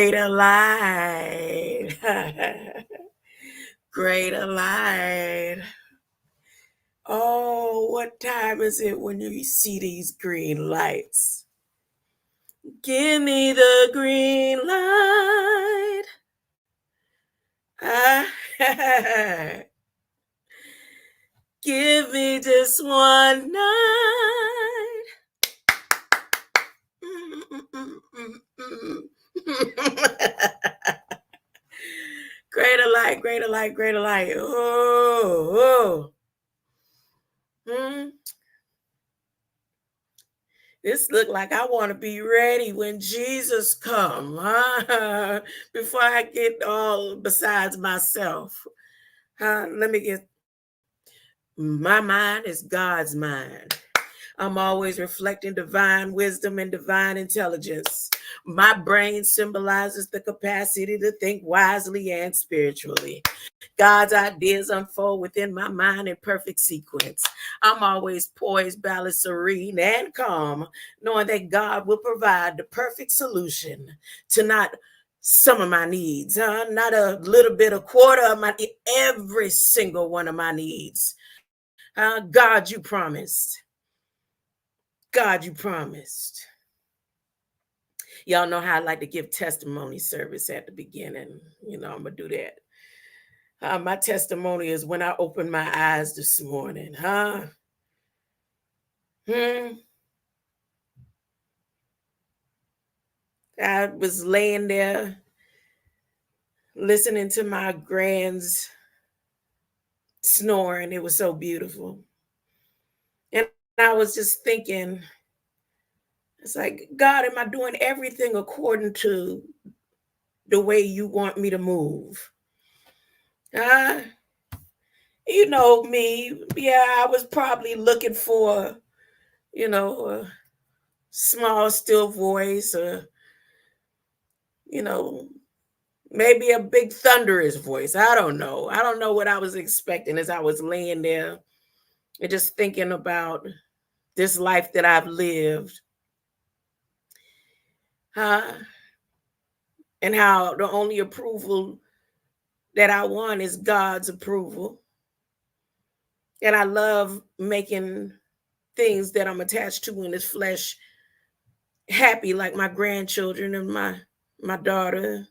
Greater light. Greater light. Oh, what time is it when you see these green lights? Give me the green light. Give me just one night. Greater light, greater light, greater light. Oh, oh. This look like I want to be ready when Jesus come, huh? Before I get all besides myself. Let me get, my mind is God's mind. I'm always reflecting divine wisdom and divine intelligence. My brain symbolizes the capacity to think wisely and spiritually. God's ideas unfold within my mind in perfect sequence. I'm always poised, balanced, serene, and calm, knowing that God will provide the perfect solution to not some of my needs, not a little bit, a quarter of my, every single one of my needs. God, you promised. God, you promised. Y'all know how I like to give testimony service at the beginning. You know, I'm going to do that. My testimony is when I opened my eyes this morning, I was laying there listening to my grands snoring. It was so beautiful. And I was just thinking, it's like, God, am I doing everything according to the way you want me to move? You know me. Yeah, I was probably looking for, a small, still voice, or, maybe a big, thunderous voice. I don't know. I don't know what I was expecting as I was laying there and just thinking about this life that I've lived. And how the only approval that I want is God's approval. And I love making things that I'm attached to in this flesh happy, like my grandchildren and my daughter.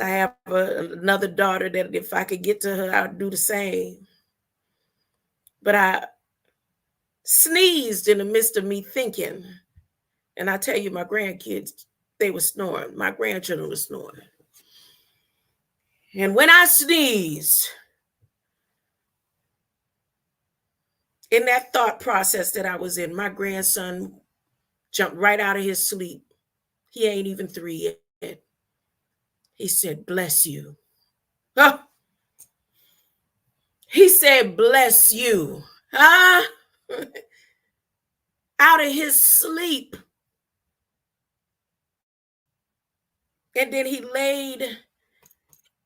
I have another daughter that if I could get to her, I'd do the same. But I sneezed in the midst of me thinking. And I tell you, my grandkids, they were snoring. My grandchildren were snoring. And when I sneezed, in that thought process that I was in, my grandson jumped right out of his sleep. He ain't even 3 yet. He said, bless you. Huh? He said, bless you. Huh? Out of his sleep. And then he laid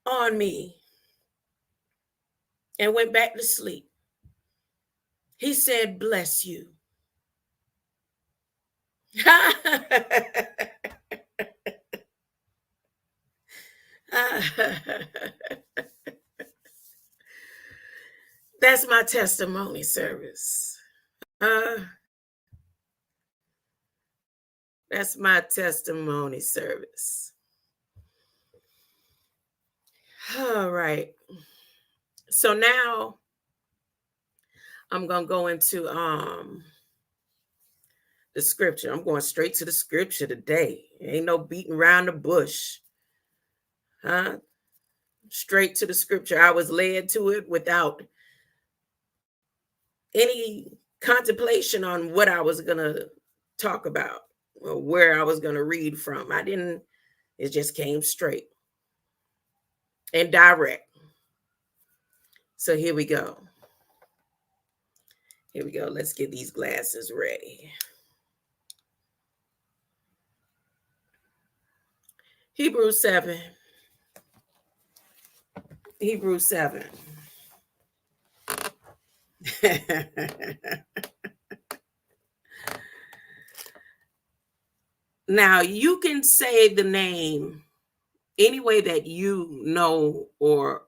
on me and went back to sleep. He said, bless you. That's my testimony service. That's my testimony service. All right. So now I'm going to go into the scripture. I'm going straight to the scripture today. Ain't no beating around the bush. Straight to the scripture. I was led to it without any contemplation on what I was going to talk about or where I was going to read from. It just came straight and direct. So here we go. Here we go. Let's get these glasses ready. Hebrews 7. Hebrews 7. Now, you can say the name any way that you know or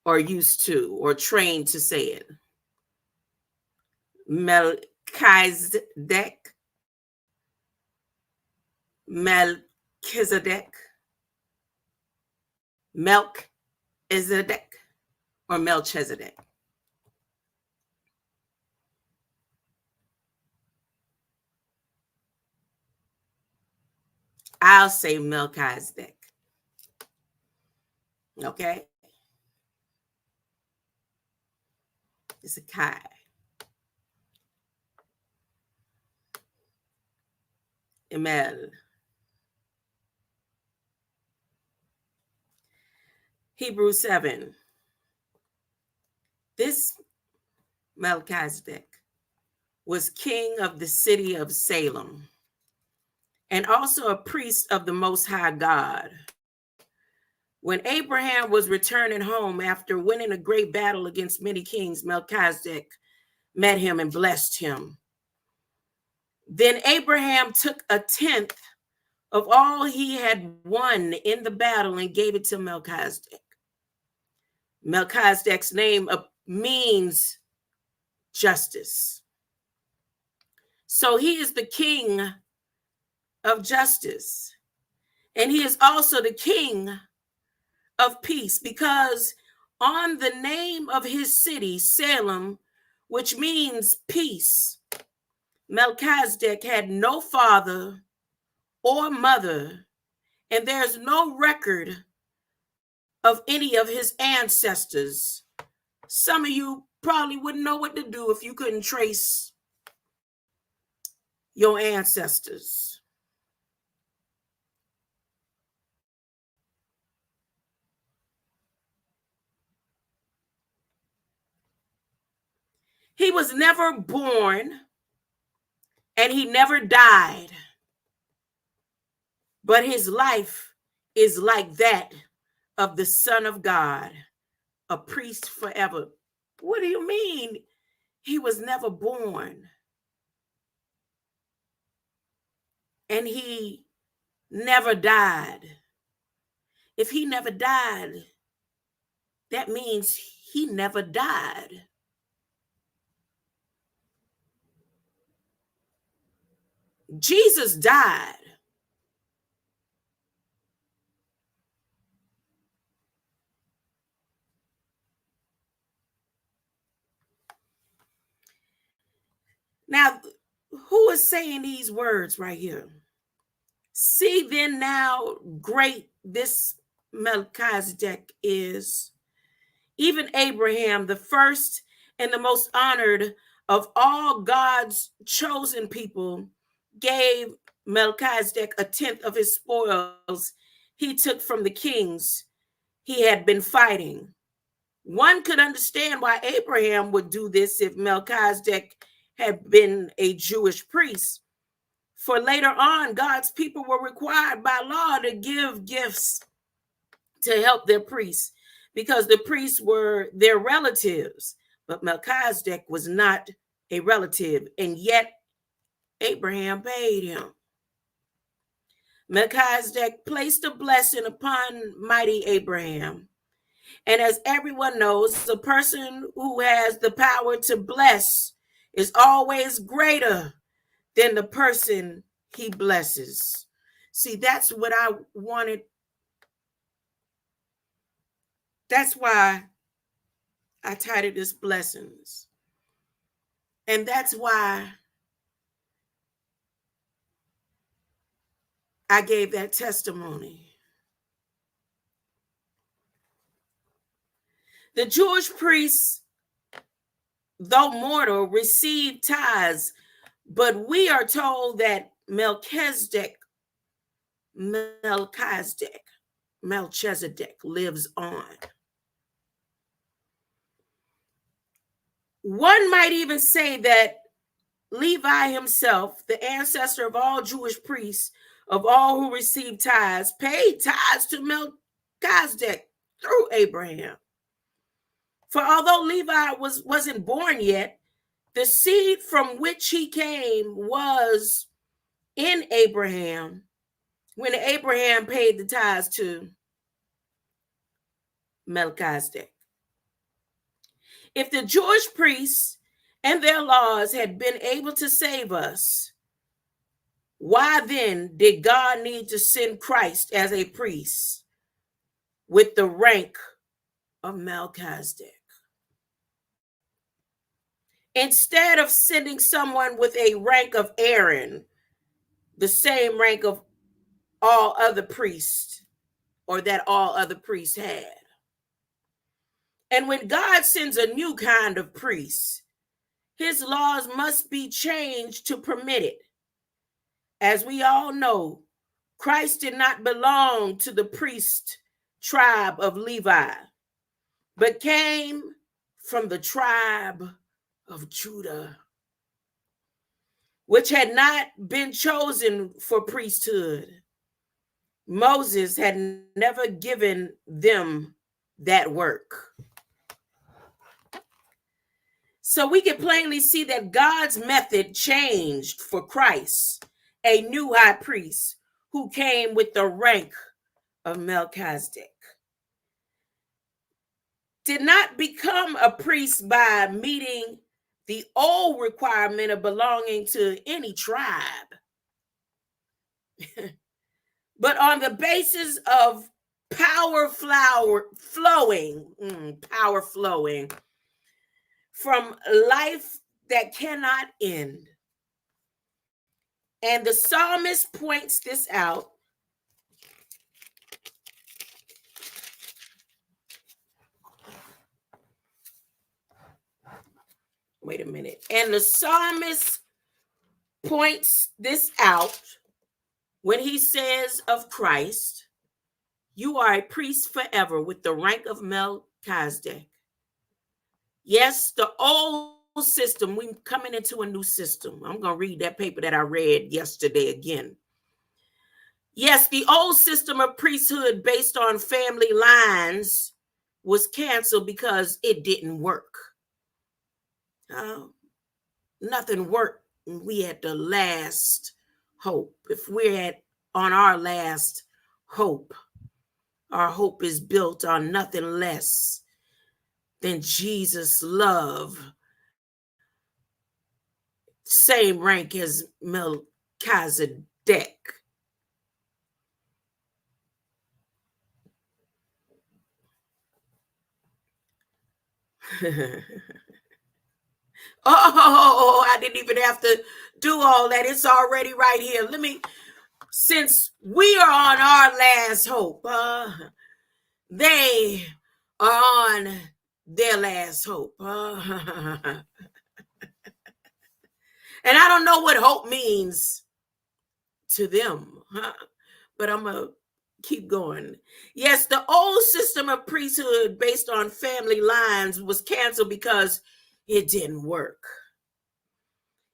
used to or trained to say it. Melchizedek, Melchizedek, Melchizedek, or Melchizedek. I'll say Melchizedek. Okay? It's a Chi. Emel. Hebrews 7. This Melchizedek was king of the city of Salem and also a priest of the Most High God. When Abraham was returning home after winning a great battle against many kings, Melchizedek met him and blessed him. Then Abraham took a tenth of all he had won in the battle and gave it to Melchizedek. Melchizedek's name means justice. So he is the king of justice. And he is also the king of peace, because on the name of his city, Salem, which means peace, Melchizedek had no father or mother, and there's no record of any of his ancestors. Some of you probably wouldn't know what to do if you couldn't trace your ancestors. He was never born and he never died, but his life is like that of the Son of God, a priest forever. What do you mean he was never born and he never died? If he never died, that means he never died. Jesus died. Now, who is saying these words right here? See then now great this Melchizedek is, even Abraham, the first and the most honored of all God's chosen people, gave Melchizedek a tenth of his spoils he took from the kings he had been fighting. One could understand why Abraham would do this if Melchizedek had been a Jewish priest. For later on, God's people were required by law to give gifts to help their priests because the priests were their relatives. But Melchizedek was not a relative, and yet Abraham paid him. Melchizedek placed a blessing upon mighty Abraham. And as everyone knows, the person who has the power to bless is always greater than the person he blesses. See, that's what I wanted. That's why I titled this Blessings. And that's why I gave that testimony. The Jewish priests, though mortal, received tithes, but we are told that Melchizedek lives on. One might even say that Levi himself, the ancestor of all Jewish priests, of all who received tithes, paid tithes to Melchizedek through Abraham. For although Levi wasn't born yet, the seed from which he came was in Abraham when Abraham paid the tithes to Melchizedek. If the Jewish priests and their laws had been able to save us, why then did God need to send Christ as a priest with the rank of Melchizedek? Instead of sending someone with a rank of Aaron, the same rank of all other priests, or that all other priests had. And when God sends a new kind of priest, his laws must be changed to permit it. As we all know, Christ did not belong to the priest tribe of Levi, but came from the tribe of Judah, which had not been chosen for priesthood. Moses had never given them that work. So we can plainly see that God's method changed for Christ, a new high priest who came with the rank of Melchizedek. Did not become a priest by meeting the old requirement of belonging to any tribe, but on the basis of power flowing from life that cannot end. And the psalmist points this out. Wait a minute. And the psalmist points this out when he says of Christ, you are a priest forever with the rank of Melchizedek. Yes, the old system, we're coming into a new system. I'm going to read that paper that I read yesterday again. Yes, the old system of priesthood based on family lines was canceled because it didn't work. Nothing worked. We had the last hope. If we're on our last hope, our hope is built on nothing less than Jesus' love. Same rank as Melchizedek. Oh, I didn't even have to do all that. It's already right here. Since we are on our last hope, they are on their last hope. And I don't know what hope means to them, but I'm going to keep going. Yes, the old system of priesthood based on family lines was canceled because it didn't work.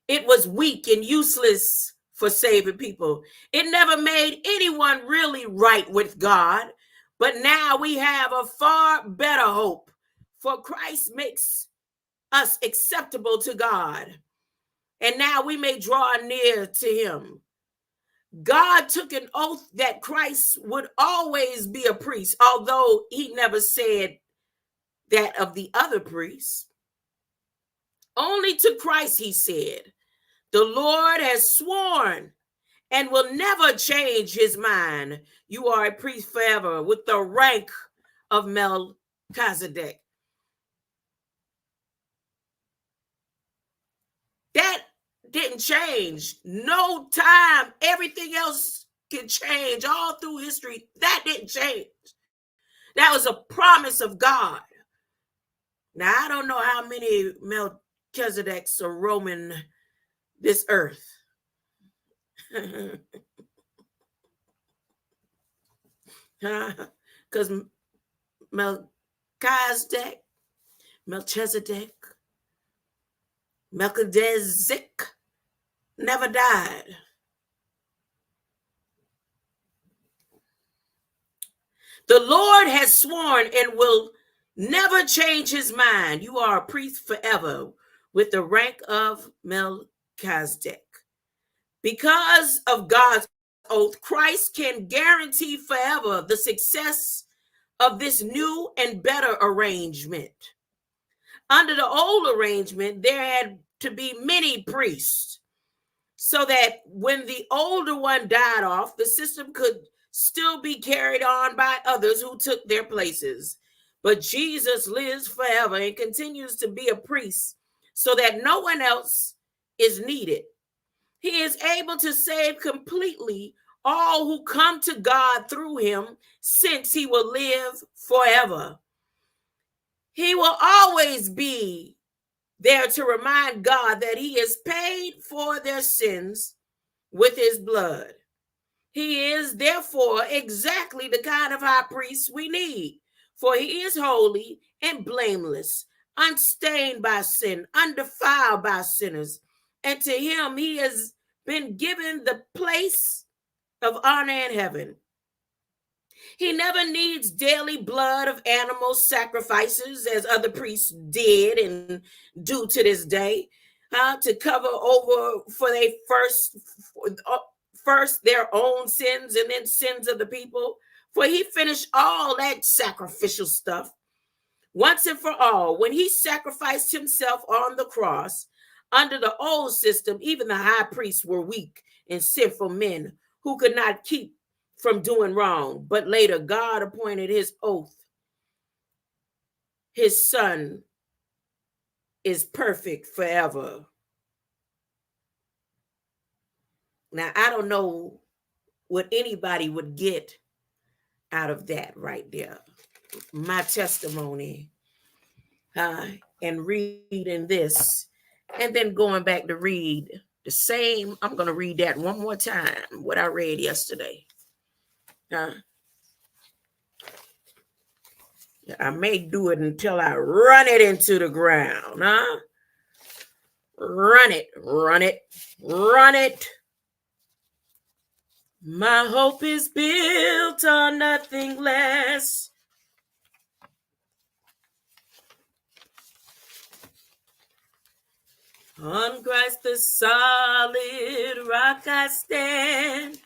It was weak and useless for saving people. It never made anyone really right with God. But now we have a far better hope, for Christ makes us acceptable to God. And now we may draw near to him. God took an oath that Christ would always be a priest, although he never said that of the other priests. Only to Christ he said, the Lord has sworn and will never change his mind. You are a priest forever with the rank of Melchizedek. That didn't change. No time. Everything else can change all through history. That didn't change. That was a promise of God. Now, I don't know how many Melchizedeks are roaming this earth. Because Melchizedek never died. The Lord has sworn and will never change his mind. You are a priest forever with the rank of Melchizedek. Because of God's oath, Christ can guarantee forever the success of this new and better arrangement. Under the old arrangement, there had to be many priests so that when the older one died off, the system could still be carried on by others who took their places. But Jesus lives forever and continues to be a priest so that no one else is needed. He is able to save completely all who come to God through him, since he will live forever. He will always be there to remind God that he has paid for their sins with his blood. He is therefore exactly the kind of high priest we need, for he is holy and blameless, unstained by sin, undefiled by sinners. And to him he has been given the place of honor in heaven. He never needs daily blood of animal sacrifices as other priests did and do to this day, to cover over for they first their own sins and then sins of the people. For he finished all that sacrificial stuff once and for all when he sacrificed himself on the cross. Under the old system, even the high priests were weak and sinful men who could not keep from doing wrong. But later, God appointed his oath. His son is perfect forever. Now, I don't know what anybody would get out of that right there. My testimony and reading this and then going back to read the same. I'm going to read that one more time, what I read yesterday. I may do it until I run it into the ground. Run it, run it, run it. My hope is built on nothing less. On Christ the solid rock I stand.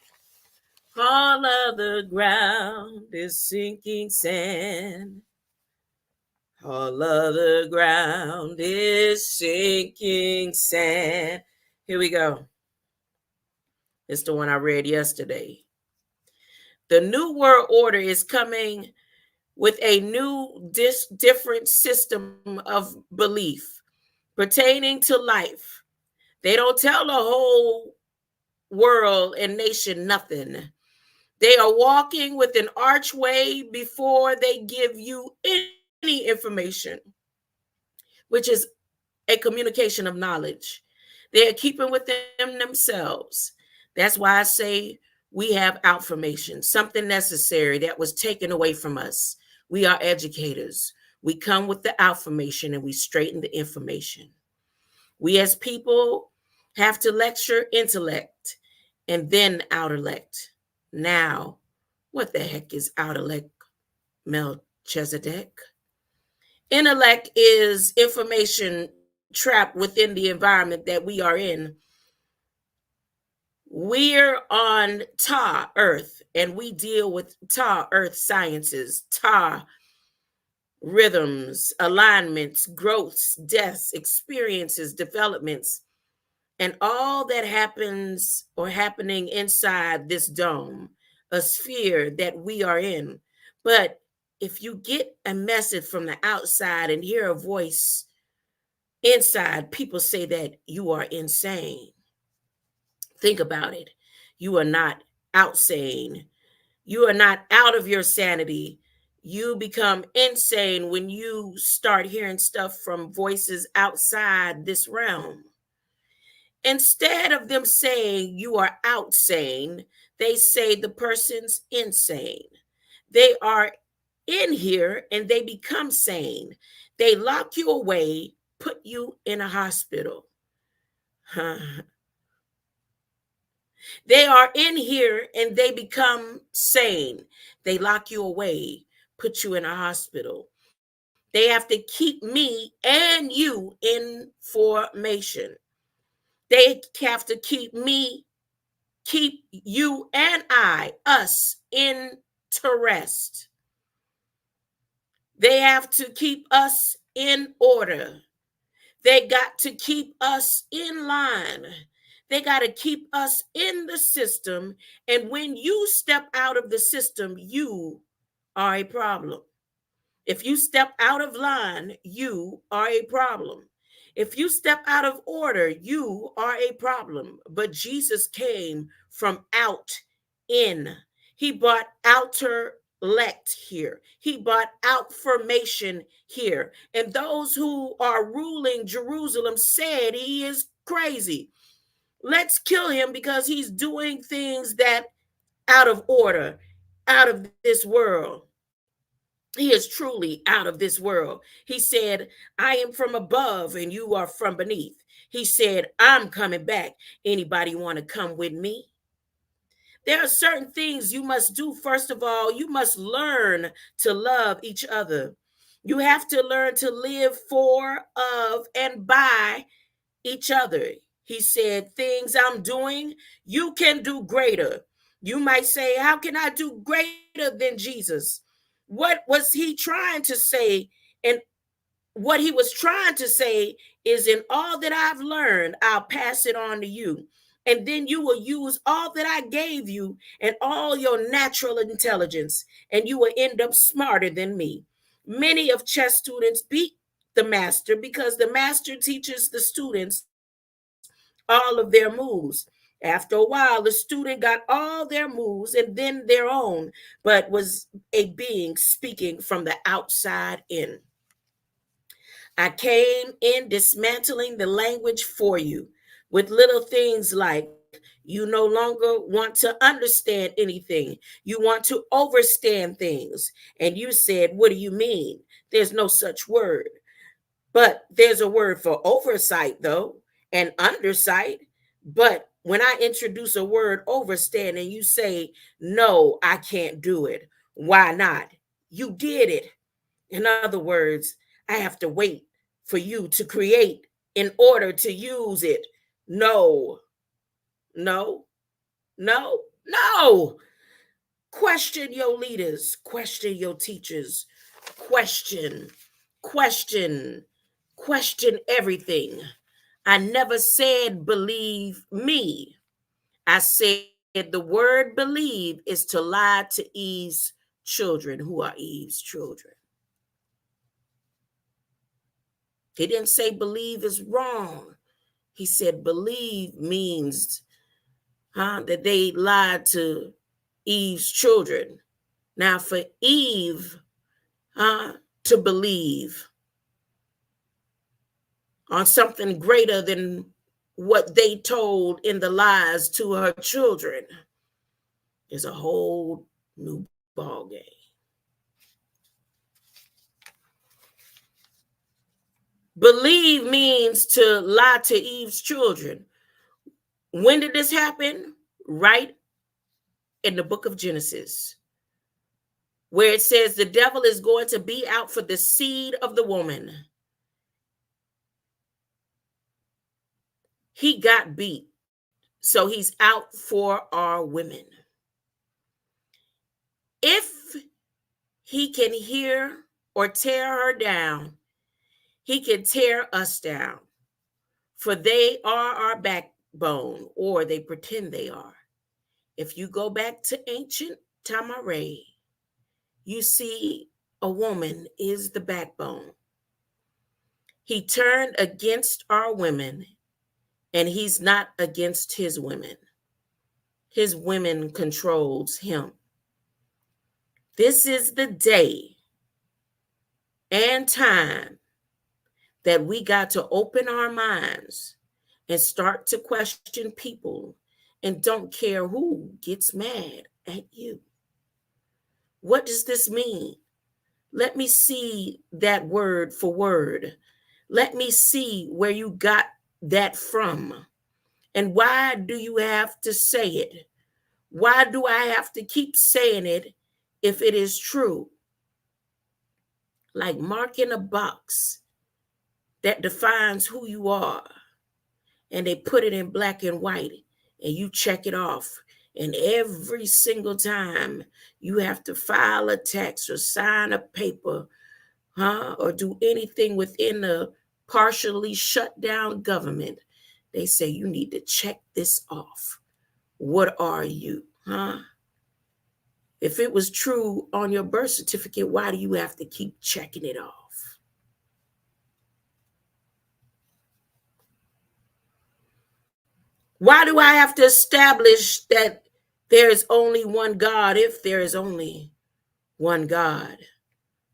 All other ground is sinking sand. All other ground is sinking sand. Here we go. It's the one I read yesterday. The new world order is coming with a new, different system of belief pertaining to life. They don't tell the whole world and nation nothing. They are walking with an archway before they give you any information, which is a communication of knowledge. They are keeping within themselves. That's why I say we have outformation, something necessary that was taken away from us. We are educators. We come with the outformation and we straighten the information. We as people have to lecture intellect and then outellect. Now, what the heck is outellect, Melchizedek? Intellect is information trapped within the environment that we are in. We're on Ta Earth, and we deal with Ta Earth sciences, Ta rhythms, alignments, growths, deaths, experiences, developments, and all that happens or happening inside this dome, a sphere that we are in. But if you get a message from the outside and hear a voice inside, people say that you are insane. Think about it. You are not outsane. You are not out of your sanity. You become insane when you start hearing stuff from voices outside this realm. Instead of them saying you are outsane, they say the person's insane. They are in here and they become sane. They lock you away, put you in a hospital. They are in here and they become sane. They lock you away, put you in a hospital. They have to keep me and you in formation. They have to keep me keep you and us in to rest. They have to keep us in order. They got to keep us in line. They got to keep us in the system. And when you step out of the system, you are a problem. If you step out of line, you are a problem. If you step out of order, you are a problem. But Jesus came from out in. He brought outer elect here. He brought out formation here. And those who are ruling Jerusalem said he is crazy. Let's kill him because he's doing things that out of order, out of this world. He is truly out of this world. He said, I am from above and you are from beneath. He said, I'm coming back. Anybody want to come with me? There are certain things you must do. First of all, you must learn to love each other. You have to learn to live for, of, and by each other. He said, things I'm doing, you can do greater. You might say, how can I do greater than Jesus? What was he trying to say? And what he was trying to say is, in all that I've learned, I'll pass it on to you. And then you will use all that I gave you and all your natural intelligence, and you will end up smarter than me. Many of chess students beat the master because the master teaches the students all of their moves. After a while, the student got all their moves and then their own, but was a being speaking from the outside in. I came in dismantling the language for you with little things like, you no longer want to understand anything. You want to overstand things. And you said, what do you mean? There's no such word. But there's a word for oversight, though, and undersight. But when I introduce a word overstand and you say, no, I can't do it. Why not? You did it. In other words, I have to wait for you to create in order to use it. No, no, no, no. Question your leaders, question your teachers, question, question, question everything. I never said believe me. I said the word believe is to lie to Eve's children. Who are Eve's children? He didn't say believe is wrong. He said believe means that they lied to Eve's children. Now, for Eve to believe on something greater than what they told in the lies to her children is a whole new ball game. Believe means to lie to Eve's children. When did this happen? Right in the book of Genesis, where it says the devil is going to be out for the seed of the woman. He got beat, so he's out for our women. If he can hear or tear her down, he can tear us down, for they are our backbone, or they pretend they are. If you go back to ancient Tamaray, you see a woman is the backbone. He turned against our women, and he's not against his women. His women controls him. This is the day and time that we got to open our minds and start to question people and don't care who gets mad at you. What does this mean? Let me see that word for word. Let me see where you got that from. And why do you have to say it? Why do I have to keep saying it if it is true? Like marking a box that defines who you are, and they put it in black and white, and you check it off. And every single time you have to file a tax or sign a paper, or do anything within a partially shut down government, they say you need to check this off. What are you? If it was true on your birth certificate, why do you have to keep checking it off? Why do I have to establish that there is only one God if there is only one God?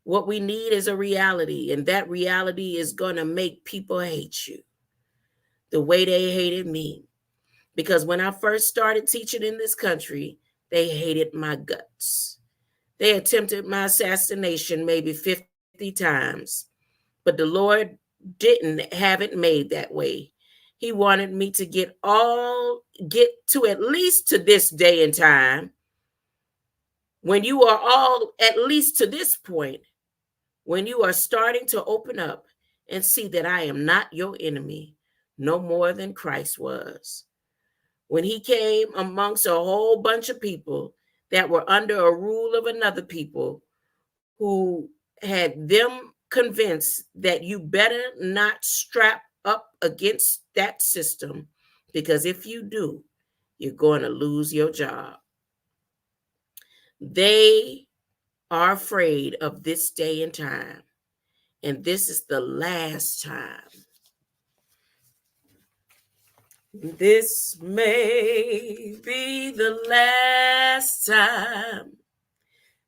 What we need is a reality, and that reality is going to make people hate you the way they hated me. Because when I first started teaching in this country, they hated my guts. They attempted my assassination maybe 50 times, but the Lord didn't have it made that way. He wanted me to get to at least to this day and time. When you are all at least to this point, when you are starting to open up and see that I am not your enemy, no more than Christ was. When he came amongst a whole bunch of people that were under a rule of another people who had them convinced that you better not strap up against that system, because if you do, you're going to lose your job. They are afraid of this day and time, and this is the last time. This may be the last time.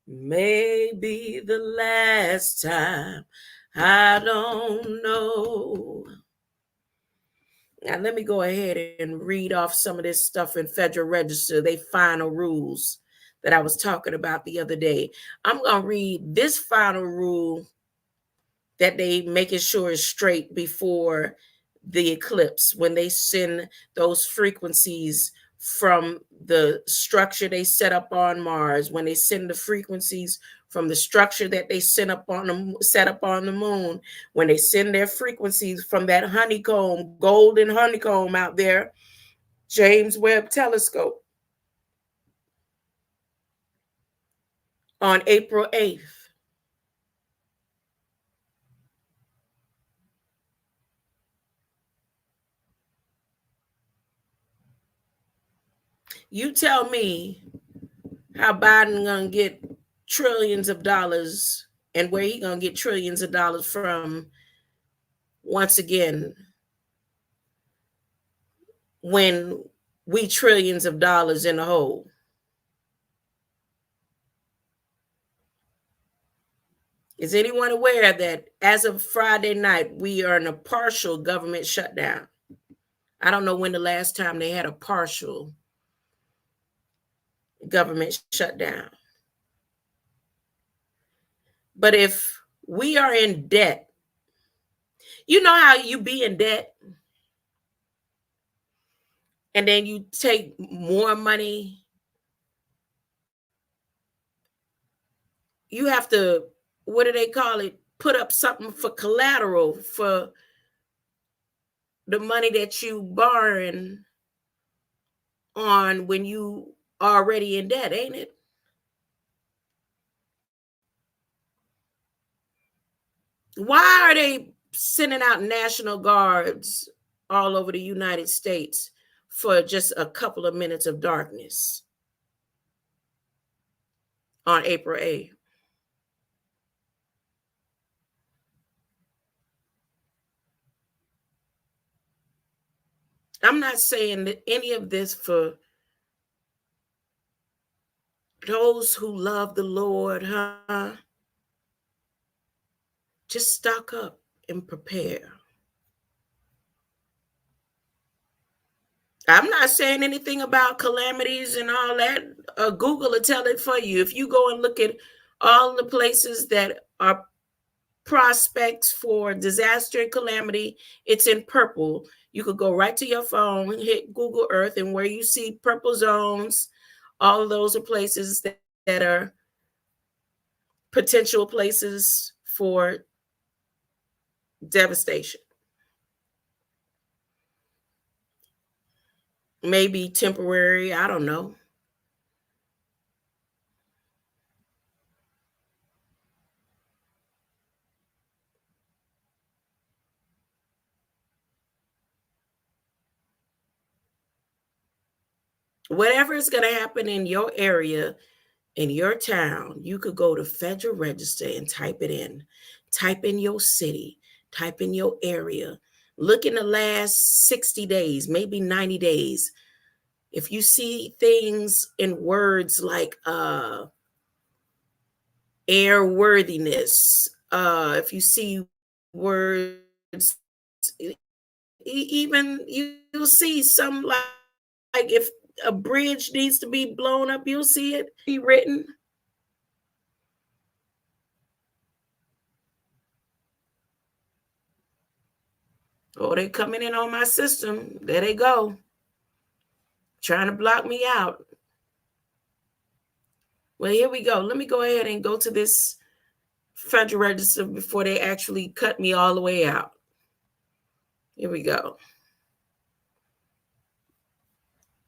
Maybe the last time. I don't know. Now, let me go ahead and read off some of this stuff in Federal Register, they final rules that I was talking about the other day. I'm going to read this final rule that they making sure is straight before the eclipse, when they send those frequencies from the structure they set up on Mars, when they send the frequencies from the structure that they set up on the moon, when they send their frequencies from that honeycomb, golden honeycomb out there, James Webb Telescope, on April 8th. You tell me how Biden gonna get trillions of dollars, and where he gonna get trillions of dollars from, once again, when we trillions of dollars in the hole. Is anyone aware that as of Friday night, we are in a partial government shutdown? I don't know when the last time they had a partial government shutdown. But if we are in debt, you know how you be in debt and then you take more money? You have to, what do they call it? Put up something for collateral for the money that you borrowing on when you already in debt, ain't it? Why are they sending out National Guards all over the United States for just a couple of minutes of darkness on April 8th? I'm not saying that any of this for those who love the Lord, just stock up and prepare. I'm not saying anything about calamities and all that. Google will tell it for you. If you go and look at all the places that are prospects for disaster and calamity, it's in purple. You could go right to your phone, hit Google Earth, and where you see purple zones, all of those are places that are potential places for devastation. Maybe temporary, I don't know. Whatever is going to happen in your area, in your town, you could go to Federal Register and type it in. Type in your city, type in your area. Look in the last 60 days, maybe 90 days. If you see things in words like airworthiness, if you see words, even you'll see some like if a bridge needs to be blown up, you'll see it be written. Oh, they coming in on my system. There they go, trying to block me out. Well, here we go. Let me go ahead and go to this Federal Register before they actually cut me all the way out. Here we go.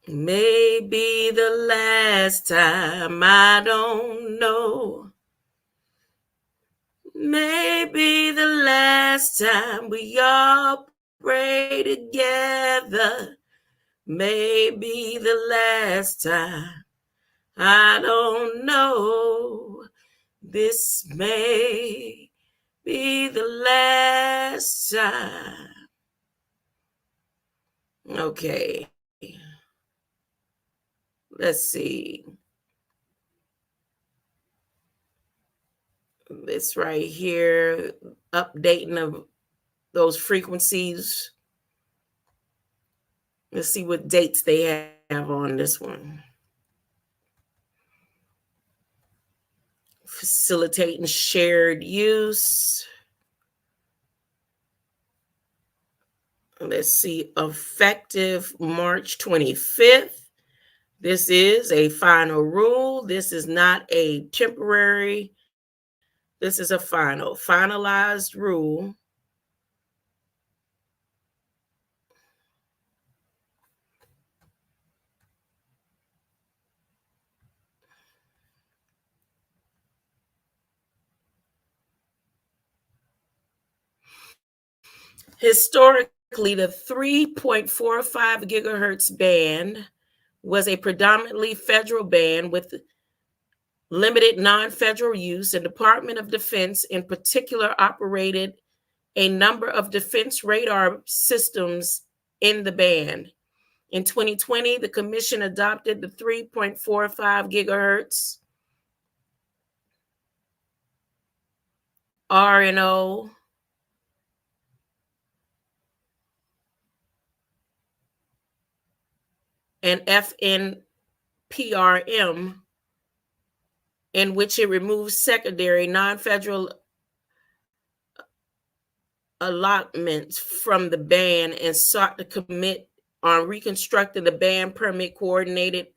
Maybe the last time, I don't know. Maybe the last time we all pray together. Maybe the last time, I don't know. This may be the last time. Okay, let's see. This right here, updating of those frequencies. Let's see what dates they have on this one. Facilitating shared use. Let's see, effective March 25th. This is a final rule. This is not a temporary. This is a finalized rule. Historically, the 3.45 gigahertz band was a predominantly federal band with limited non-federal use, and Department of Defense in particular operated a number of defense radar systems in the band. In 2020, the commission adopted the 3.45 gigahertz RNO and FNPRM, in which it removes secondary non-federal allotments from the band and sought to commit on reconstructing the band permit coordinated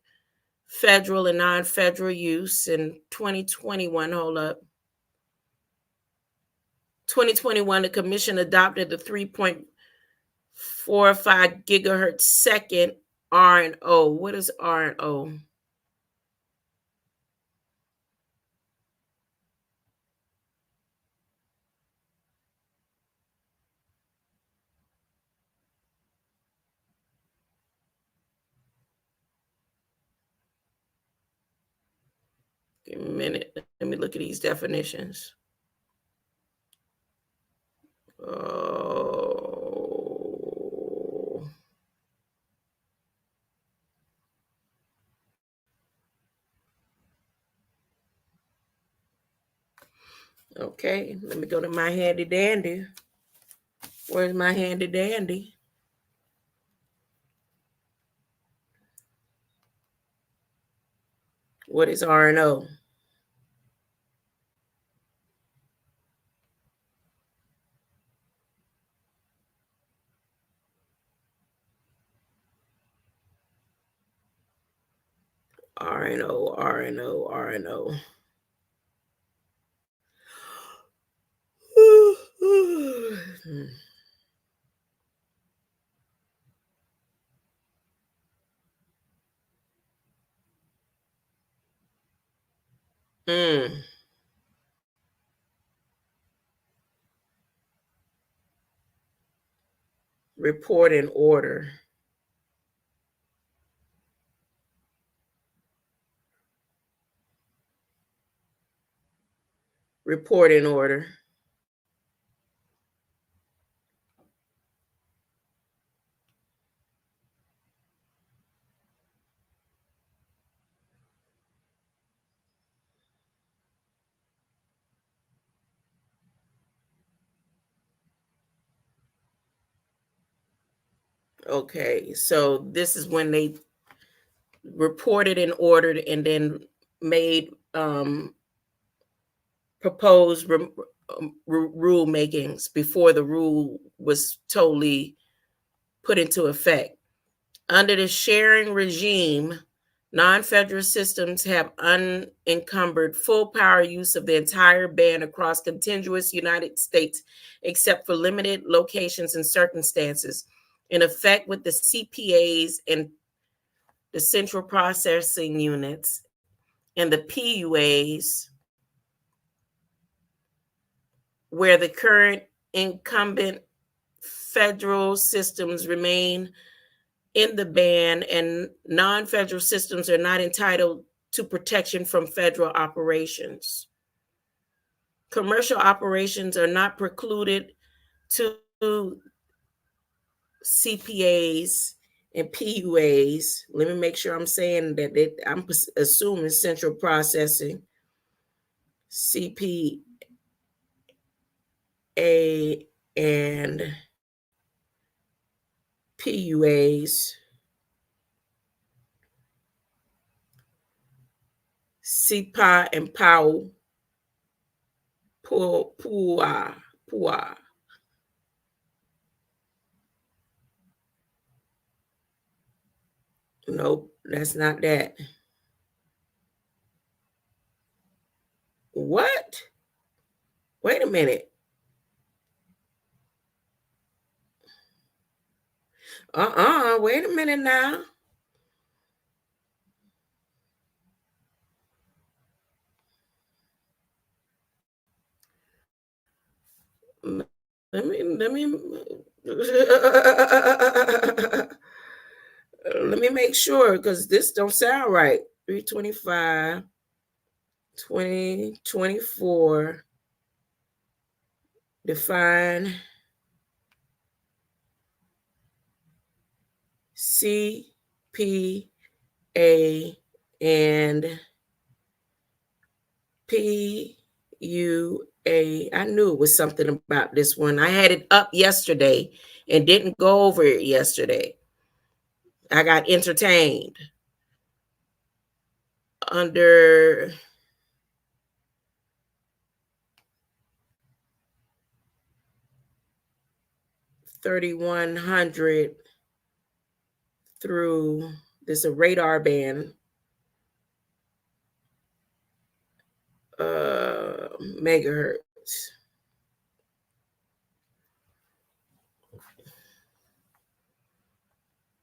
federal and non-federal use. In 2021, 2021, the commission adopted the 3.45 gigahertz second RNO. What is RNO? Give me a minute. Let me look at these definitions. Oh. Okay, let me go to my handy dandy. Where's my handy dandy? What is RNO? RNO. Mm. Report in order. Report in order. Okay, so this is when they reported and ordered and then made proposed rule makings before the rule was totally put into effect. Under the sharing regime, non-federal systems have unencumbered full power use of the entire band across contiguous United States, except for limited locations and circumstances. In effect, with the CPAs and the central processing units and the PUAs, where the current incumbent federal systems remain in the band and non-federal systems are not entitled to protection from federal operations. Commercial operations are not precluded to CPAs and PUAs. Let me make sure I'm saying that I'm assuming central processing, CPA and PUAs, CPA and POW, PUA. Nope, that's not that. What? Wait a minute. Wait a minute now. Let me let me make sure because this don't sound right. 325, 2024. Define CPA and PUA. I knew it was something about this one. I had it up yesterday and didn't go over it yesterday. I got entertained under 3100 through this a radar band megahertz.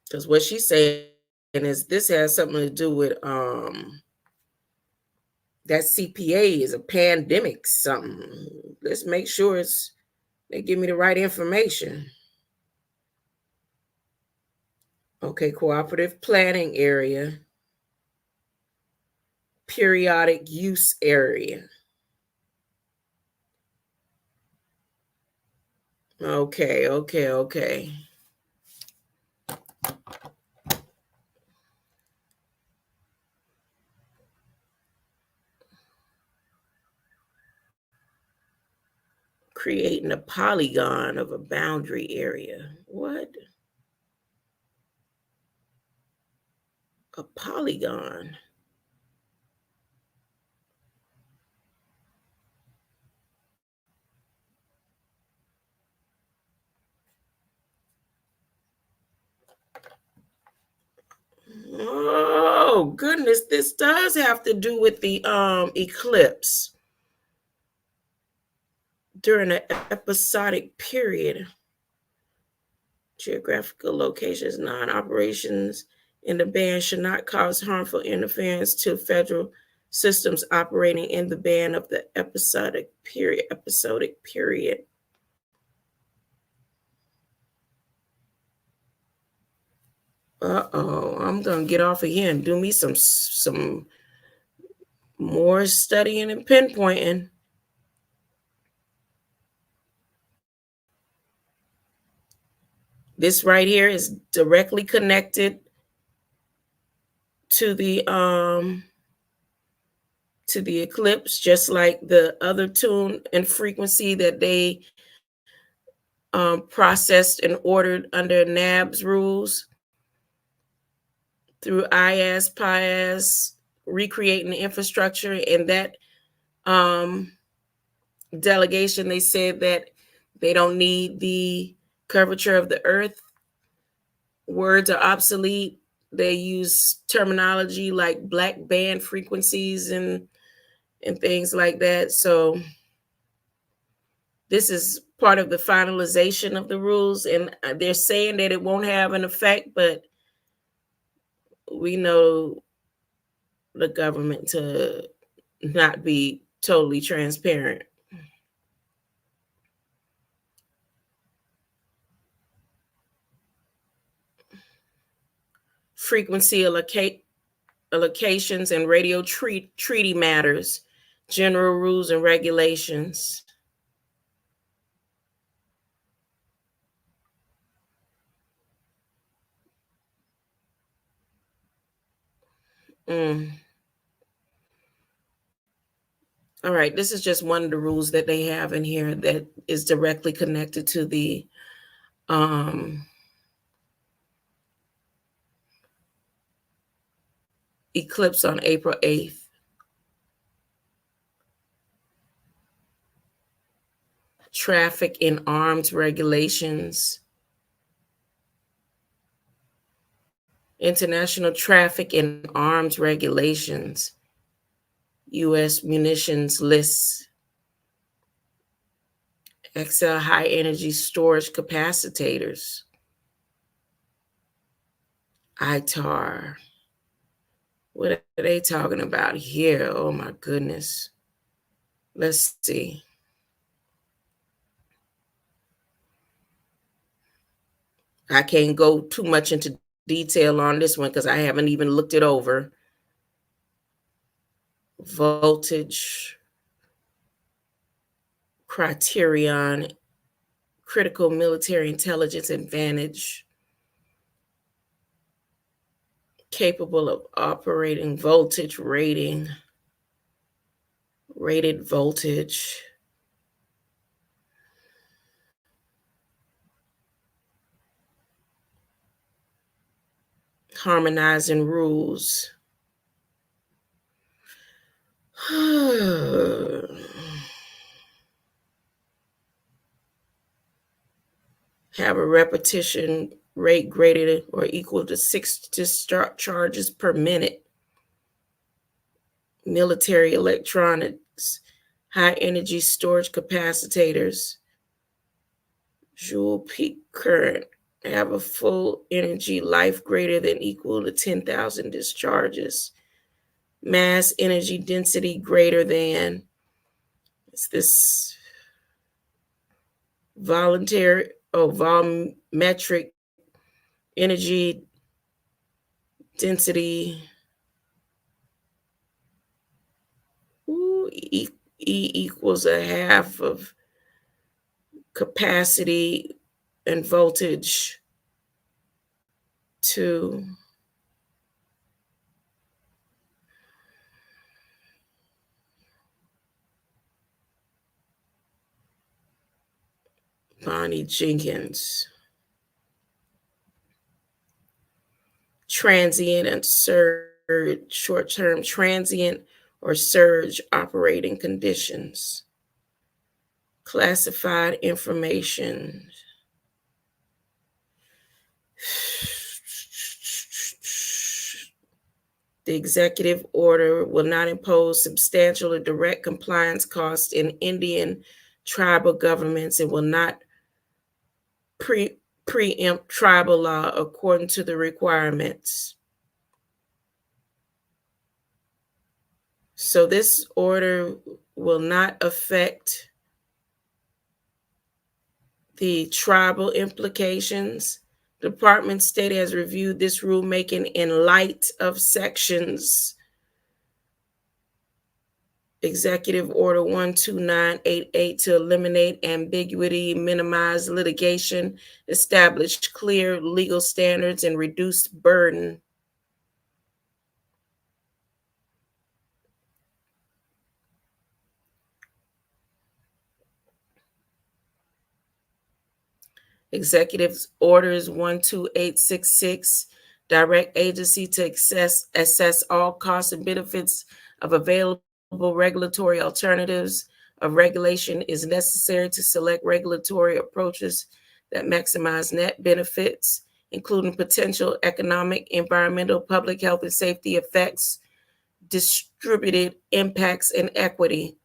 Because what she's saying is this has something to do with that CPA is a pandemic something. Let's make sure they give me the right information. Okay, cooperative planning area, periodic use area. Okay. Creating a polygon of a boundary area. What? A polygon. Oh goodness, this does have to do with the eclipse during an episodic period. Geographical locations, non-operations in the band should not cause harmful interference to federal systems operating in the band of the episodic period. Uh-oh, I'm gonna get off of here and do me some more studying and pinpointing. This right here is directly connected to the eclipse, just like the other tune and frequency that they processed and ordered under NAB's rules through IAS, PIAS, recreating the infrastructure. And that delegation, they said that they don't need the curvature of the earth. Words are obsolete. They use terminology like black band frequencies and things like that. So this is part of the finalization of the rules, and they're saying that it won't have an effect, but we know the government to not be totally transparent. Frequency allocations and radio treaty matters, general rules and regulations. Mm. All right, this is just one of the rules that they have in here that is directly connected to the eclipse on April 8th. Traffic in arms regulations. International traffic in arms regulations. U.S. munitions lists. XL high energy storage capacitors. ITAR. What are they talking about here? Oh my goodness. Let's see. I can't go too much into detail on this one because I haven't even looked it over. Voltage criterion, critical military intelligence advantage, capable of operating voltage rating, rated voltage, harmonizing rules. Have a repetition rate greater than or equal to 6 discharges per minute. Military electronics, high energy storage capacitors, joule peak current, have a full energy life greater than equal to 10,000 discharges. Mass energy density greater than, it's this volumetric energy density. E equals a half of capacity and voltage to Bonnie Jenkins. Transient and surge, short-term transient or surge operating conditions. Classified information. The executive order will not impose substantial or direct compliance costs in Indian tribal governments and will not preempt tribal law according to the requirements. So this order will not affect the tribal implications. The Department of State has reviewed this rulemaking in light of sections Executive Order 12988 to eliminate ambiguity, minimize litigation, establish clear legal standards, and reduce burden. Executive Orders 12866 direct agency to assess all costs and benefits of available regulatory alternatives of regulation is necessary to select regulatory approaches that maximize net benefits, including potential economic, environmental, public health, and safety effects, distributed impacts, and equity.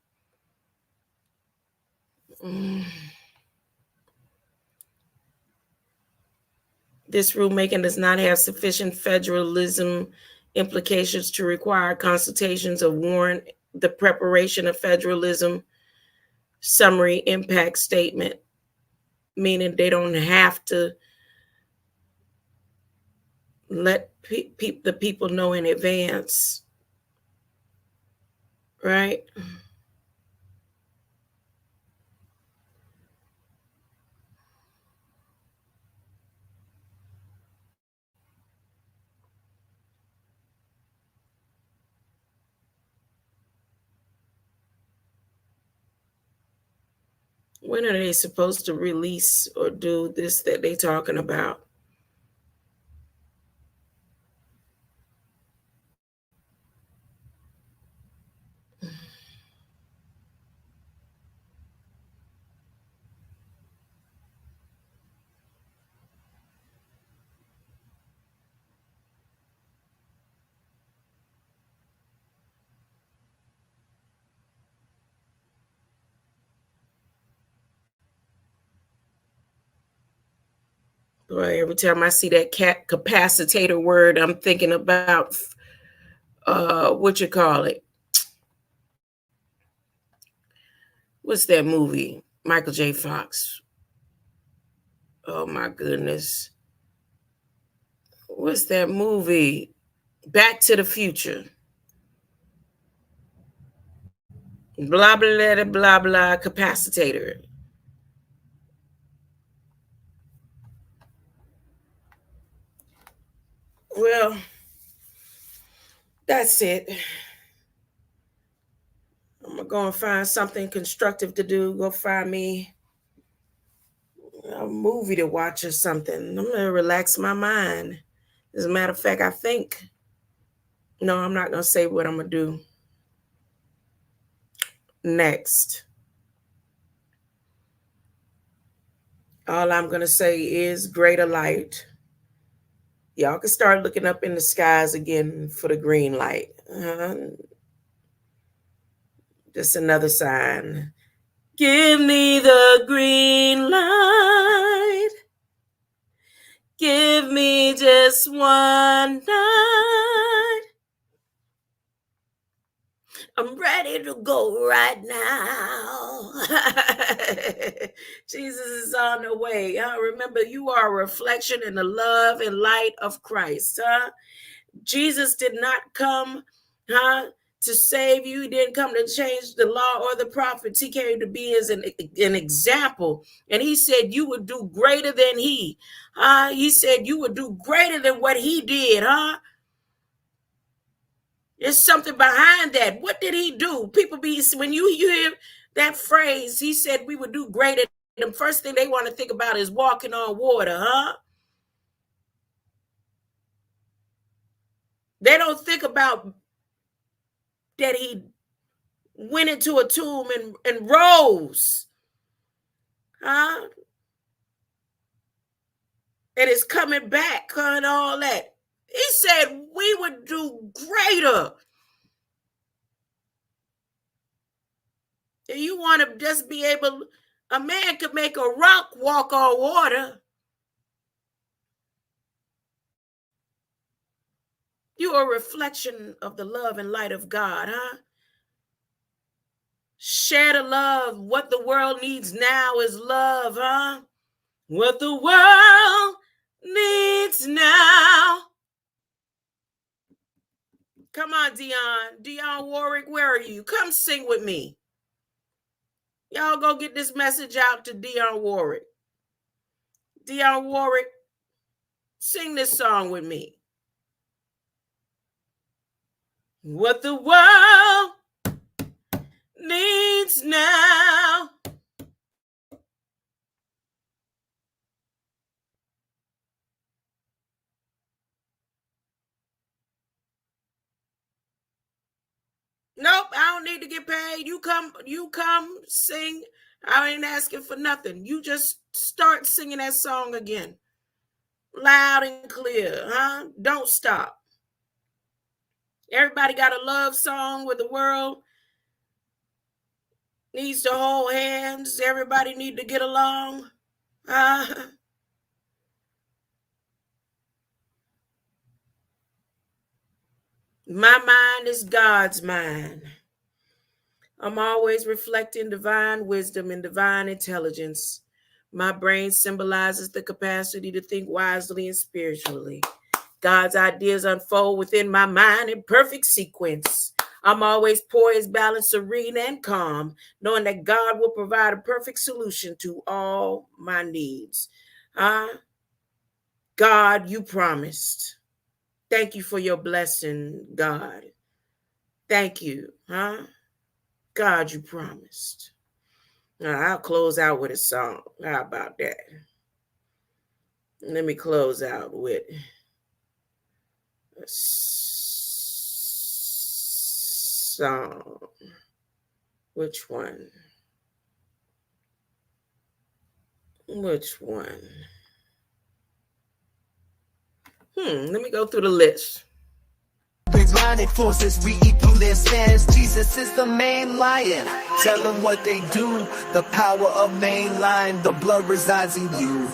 This rulemaking does not have sufficient federalism implications to require consultations or warrant the preparation of federalism summary impact statement, meaning they don't have to let the people know in advance, right? When are they supposed to release or do this that they talking about? Boy, every time I see that capacitator word, I'm thinking about what you call it. What's that movie? Michael J. Fox. Oh my goodness. What's that movie? Back to the Future. Blah, blah, blah, blah, capacitator. Well, that's it. I'm going to go and find something constructive to do. Go find me a movie to watch or something. I'm going to relax my mind. As a matter of fact, I think, no, I'm not going to say what I'm going to do next. All I'm going to say is greater light. Y'all can start looking up in the skies again for the green light. Just another sign. Give me the green light. Give me just one night. I'm ready to go right now. Jesus is on the way. Remember, you are a reflection in the love and light of Christ. Jesus did not come to save you. He didn't come to change the law or the prophets. He came to be as an example. And he said you would do greater than he. He said you would do greater than what he did. There's something behind that. What did he do? People when you hear that phrase, he said we would do greater. The first thing they want to think about is walking on water, They don't think about that he went into a tomb and rose, and is coming back, and all that. He said we would do greater. You want to just be able, a man could make a rock walk on water. You're a reflection of the love and light of God, Share the love. What the world needs now is love, huh? What the world needs now. Come on, Dionne Warwick, where are you? Come sing with me. Y'all go get this message out to Dionne Warwick. Dionne Warwick, sing this song with me. What the world needs now. Nope, I don't need to get paid. You come sing. I ain't asking for nothing. You just start singing that song again. Loud and clear, huh? Don't stop. Everybody got a love song where the world needs to hold hands. Everybody need to get along. My mind is God's mind. I'm always reflecting divine wisdom and divine intelligence. My brain symbolizes the capacity to think wisely and spiritually. God's ideas unfold within my mind in perfect sequence. I'm always poised, balanced, serene, and calm, knowing that God will provide a perfect solution to all my needs. God, you promised. Thank you for your blessing, God. Thank you. God, you promised. I'll close out with a song. How about that? Let me close out with a song. Which one? Which one? Let me go through the list. Blinded forces, we eat through their stance. Jesus is the main lion. Tell them what they do. The power of mainline. The blood resides in you.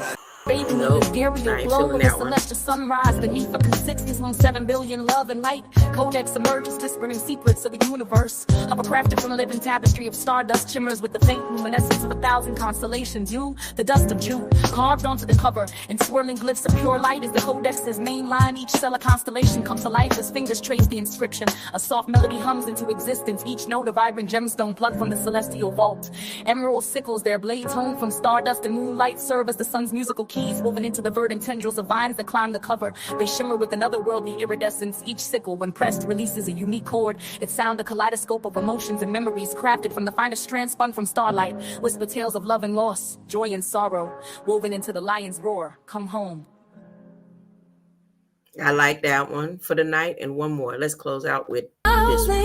Bathing in ethereal glow with a celestial sunrise beneath a consistent 7 billion love and light. Codex emerges, whispering secrets of the universe. Crafted from a living tapestry of stardust shimmers with the faint luminescence of 1,000 constellations. You, the dust of June, carved onto the cover, and swirling glyphs of pure light as the Codex's main line. Each cell a constellation comes to life as fingers trace the inscription. A soft melody hums into existence, each note a vibrant gemstone plucked from the celestial vault. Emerald sickles, their blades honed from stardust and moonlight, serve as the sun's musical keys woven into the verdant tendrils of vines that climb the cover. They shimmer with an otherworldly iridescence. Each sickle, when pressed, releases a unique chord. Its sound a kaleidoscope of emotions and memories crafted from the finest strands spun from starlight. Whisper tales of love and loss, joy and sorrow, woven into the lion's roar. Come home. I like that one for the night, and one more. Let's close out with this one.